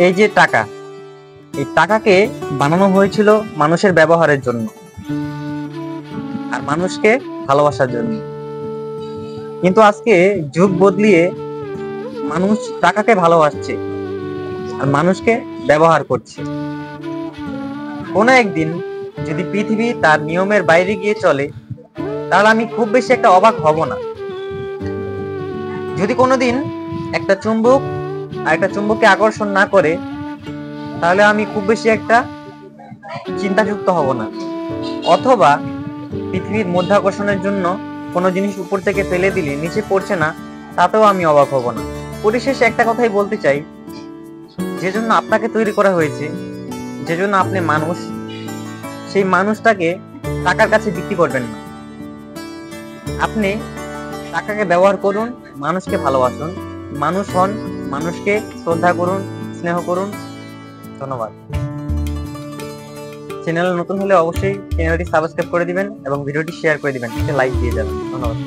এই যে টাকা, এই টাকাকে বানানো হয়েছিল মানুষের ব্যবহারের জন্য আর মানুষকে ভালোবাসার জন্য। কিন্তু আজকে যুগ বদলিয়ে মানুষ টাকাকে ভালোবাসছে আর মানুষকে ব্যবহার করছে। কোনো একদিন যদি পৃথিবী তার নিয়মের বাইরে গিয়ে চলে, তাহলে আমি খুব বেশি একটা অবাক হব না। যদি কোনোদিন একটা চুম্বক আর একটা চুম্বককে আকর্ষণ না করে, তাহলে আমি খুব বেশি একটা চিন্তাযুক্ত হব না। অথবা পৃথিবীর মধ্যাকর্ষণের জন্য কোনো জিনিস উপর থেকে ফেলে দিলে নিচে পড়ছে না, তাতেও আমি অবাক হব না। পরিশেষে একটা কথাই বলতে চাই, যে জন্য আপনাকে তৈরি করা হয়েছে, যে জন্য আপনি মানুষ, সেই মানুষটাকে টাকার কাছে বিক্রি করবেন না। আপনি টাকাকে ব্যবহার করুন, মানুষকে ভালোবাসুন, মানুষ হন, মানুষকে শ্রদ্ধা করুন, স্নেহ করুন। ধন্যবাদ। চ্যানেলে নতুন হলে অবশ্যই চ্যানেলটি সাবস্ক্রাইব করে দিবেন এবং ভিডিওটি শেয়ার করে দিবেন, লাইক দিয়ে যাবেন। ধন্যবাদ।